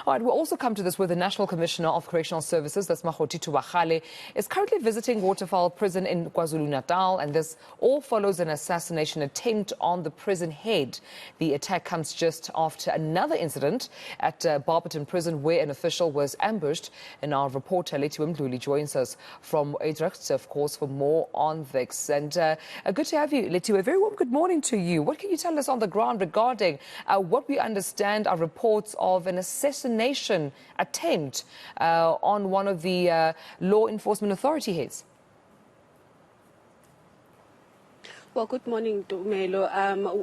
All right, we'll also come to this with the National Commissioner of Correctional Services, that's Makgothi Thobakgale, is currently visiting Waterval Prison in KwaZulu Natal, and this all follows an assassination attempt on the prison head. The attack comes just after another incident at Barberton Prison where an official was ambushed. And our reporter Lethiwe Mdluli joins us from Utrecht, of course, for more on this. And good to have you, Lethiwe. Very warm good morning to you. What can you tell us on the ground regarding what we understand are reports of an assassination attempt on one of the law enforcement authority heads? Well, good morning, Dumelo.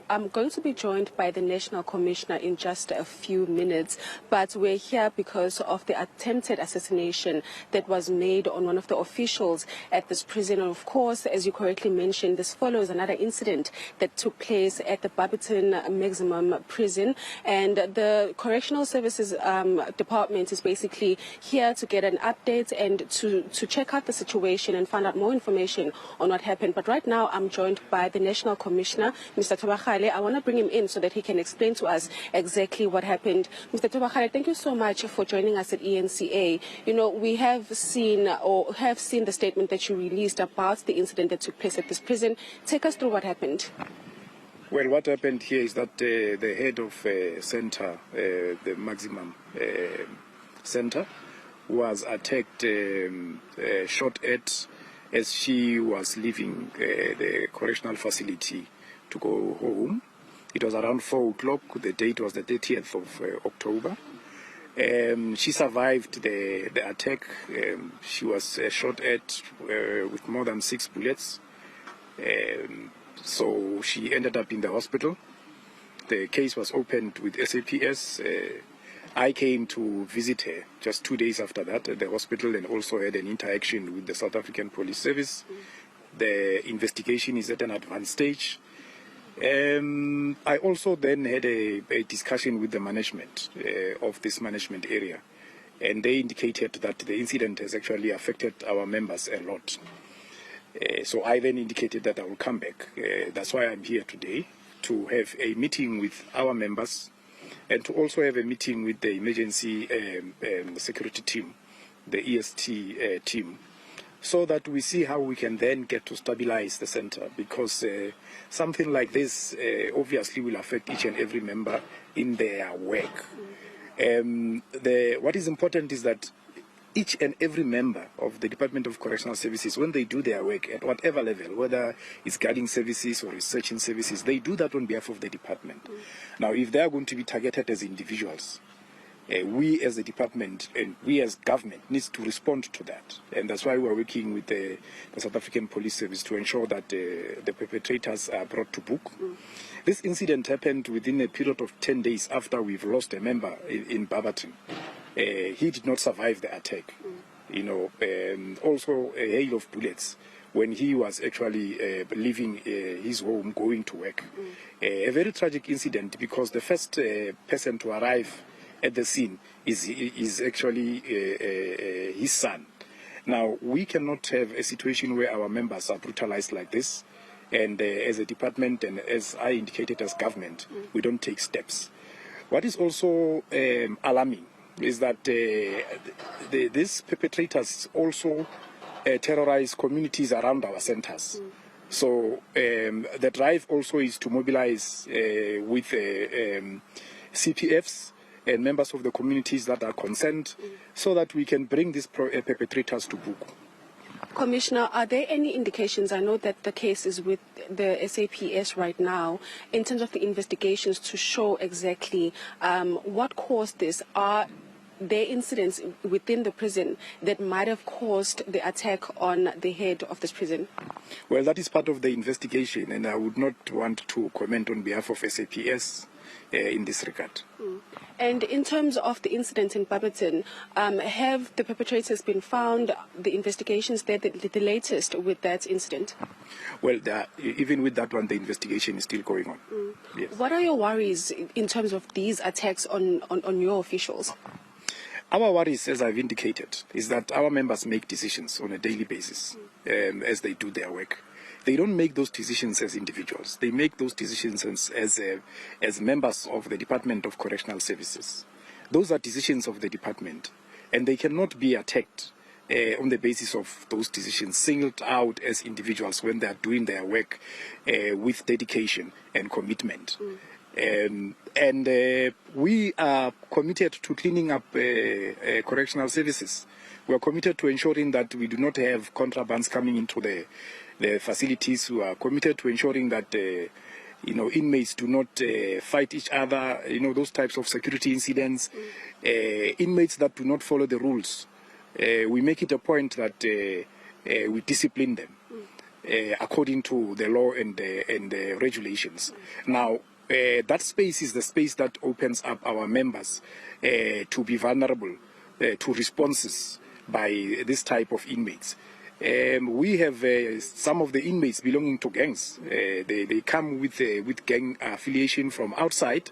I'm going to be joined by the National Commissioner in just a few minutes, but we're here because of the attempted assassination that was made on one of the officials at this prison. And of course, as you correctly mentioned, this follows another incident that took place at the Barberton Maximum Prison. And the Correctional Services Department is basically here to get an update and to check out the situation and find out more information on what happened. But right now, I'm joined by the National Commissioner, Mr. Thobakgale. I want to bring him in so that he can explain to us exactly what happened. Mr. Thobakgale, thank you so much for joining us at eNCA. You know, we have seen the statement that you released about the incident that took place at this prison. Take us through what happened. Well, what happened here is that the head of center, the maximum center, was attacked, shot at as she was leaving the correctional facility to go home. It was around 4 o'clock. The date was the 30th of October. She survived the attack. She was shot at with more than 6 bullets. So she ended up in the hospital. The case was opened with SAPS. I came to visit her just 2 days after that at the hospital and also had an interaction with the South African Police Service. The investigation is at an advanced stage. I also then had a discussion with the management of this management area, and they indicated that the incident has actually affected our members a lot. So I then indicated that I will come back. That's why I'm here today, to have a meeting with our members and to also have a meeting with the emergency security team, the EST team, so that we see how we can then get to stabilize the center, because something like this obviously will affect each and every member in their work. What is important is that each and every member of the Department of Correctional Services, when they do their work at whatever level, whether it's guarding services or researching services, they do that on behalf of the department. Now, if they are going to be targeted as individuals, we as a department and we as government needs to respond to that. And that's why we're working with the South African Police Service to ensure that the perpetrators are brought to book. This incident happened within a period of 10 days after we've lost a member in Barberton. He did not survive the attack, you know, also a hail of bullets when he was actually leaving his home, going to work. A very tragic incident, because the first person to arrive at the scene is actually his son. Now, we cannot have a situation where our members are brutalized like this, and as a department and as I indicated as government, we don't take steps. What is also alarming is that these perpetrators also terrorize communities around our centers. So the drive also is to mobilize with CPFs and members of the communities that are concerned, so that we can bring these perpetrators to book. Commissioner, are there any indications? I know that the case is with the SAPS right now, in terms of the investigations to show exactly what caused this. Are there incidents within the prison that might have caused the attack on the head of this prison? Well, that is part of the investigation, and I would not want to comment on behalf of SAPS in this regard. And in terms of the incident in Barberton, have the perpetrators been found? The investigations there, the latest with that incident? Well, even with that one, the investigation is still going on. Yes. What are your worries in terms of these attacks on your officials? Our worries, as I've indicated, is that our members make decisions on a daily basis as they do their work. They don't make those decisions as individuals. They make those decisions as members of the Department of Correctional Services. those are decisions of the department, and they cannot be attacked on the basis of those decisions, singled out as individuals when they are doing their work with dedication and commitment. We are committed to cleaning up correctional services. We are committed to ensuring that we do not have contrabands coming into the facilities. We are committed to ensuring that inmates do not fight each other, those types of security incidents. Inmates that do not follow the rules, we make it a point that we discipline them according to the law and the regulations. Now, that space is the space that opens up our members to be vulnerable to responses by this type of inmates. We have some of the inmates belonging to gangs. They come with gang affiliation from outside.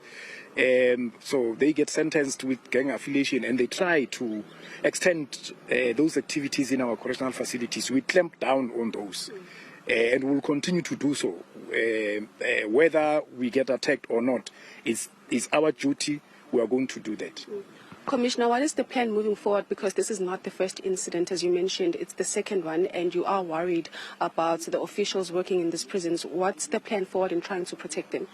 So they get sentenced with gang affiliation, and they try to extend those activities in our correctional facilities. We clamp down on those, and we'll continue to do so. Whether we get attacked or not, is our duty. We are going to do that. Commissioner, what is the plan moving forward? Because this is not the first incident, as you mentioned, it's the second one, and you are worried about the officials working in these prisons. What's the plan forward in trying to protect them?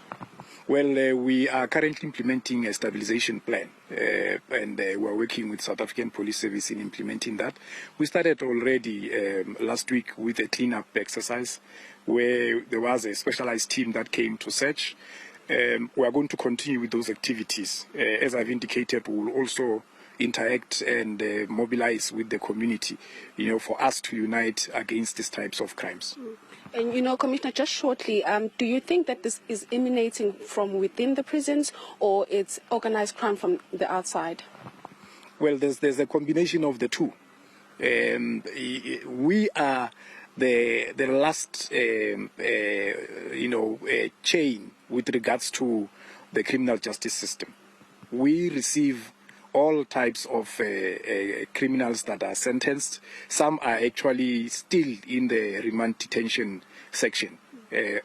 Well, we are currently implementing a stabilization plan, and we are working with South African Police Service in implementing that. We started already last week with a cleanup exercise where there was a specialized team that came to search. We are going to continue with those activities. As I've indicated, we will also interact and mobilize with the community, for us to unite against these types of crimes. And, Commissioner, just shortly, do you think that this is emanating from within the prisons, or it's organized crime from the outside? Well, there's a combination of the two. We are the last, chain with regards to the criminal justice system. We receive all types of criminals that are sentenced. Some are actually still in the remand detention section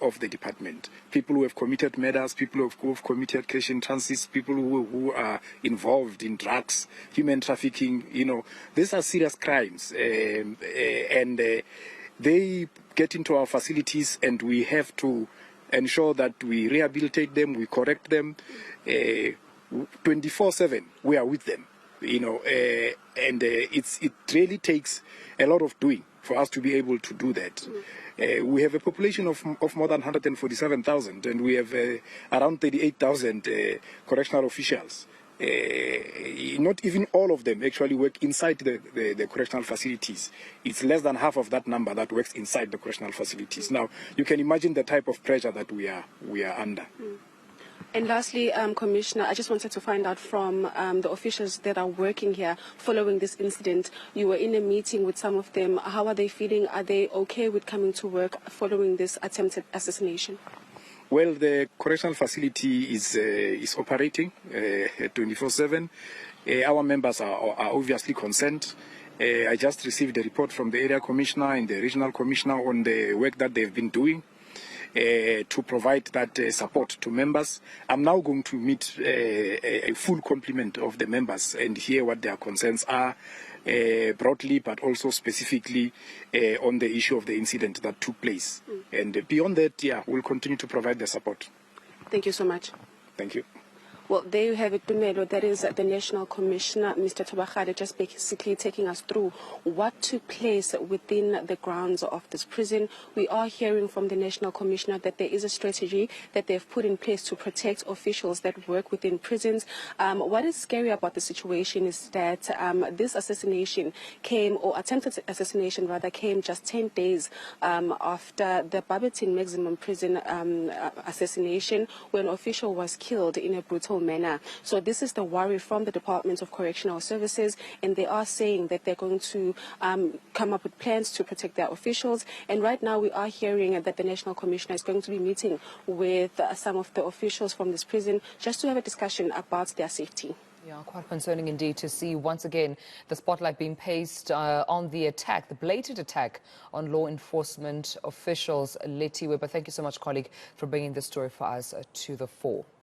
of the department. People who have committed murders, people who have committed cash in transit, people who are involved in drugs, human trafficking. These are serious crimes, and they get into our facilities, and we have to ensure that we rehabilitate them, we correct them. 24/7, we are with them, and it really takes a lot of doing for us to be able to do that. We have a population of more than 147,000, and we have around 38,000 correctional officials. Not even all of them actually work inside the correctional facilities. It's less than half of that number that works inside the correctional facilities. Now, you can imagine the type of pressure that we are under. And lastly, Commissioner, I just wanted to find out from the officials that are working here following this incident. You were in a meeting with some of them. How are they feeling? Are they okay with coming to work following this attempted assassination? Well, the correctional facility is operating 24/7. Our members are obviously concerned. I just received a report from the area commissioner and the regional commissioner on the work that they've been doing to provide that support to members. I'm now going to meet a full complement of the members and hear what their concerns are, broadly but also specifically on the issue of the incident that took place. And beyond that, we'll continue to provide the support. Thank you so much. Thank you. Well, there you have it, Tumelo. That is the National Commissioner, Mr. Thobakgale, just basically taking us through what took place within the grounds of this prison. We are hearing from the National Commissioner that there is a strategy that they've put in place to protect officials that work within prisons. What is scary about the situation is that this assassination came, or attempted assassination rather, came just 10 days after the Barberton Maximum Prison assassination, when an official was killed in a brutal manner. So this is the worry from the Department of Correctional Services, and they are saying that they're going to come up with plans to protect their officials. And right now we are hearing that the National Commissioner is going to be meeting with some of the officials from this prison just to have a discussion about their safety. Yeah, quite concerning indeed to see once again the spotlight being placed on the attack, the blatant attack on law enforcement officials, Lethiwe. But thank you so much, colleague, for bringing this story for us to the fore.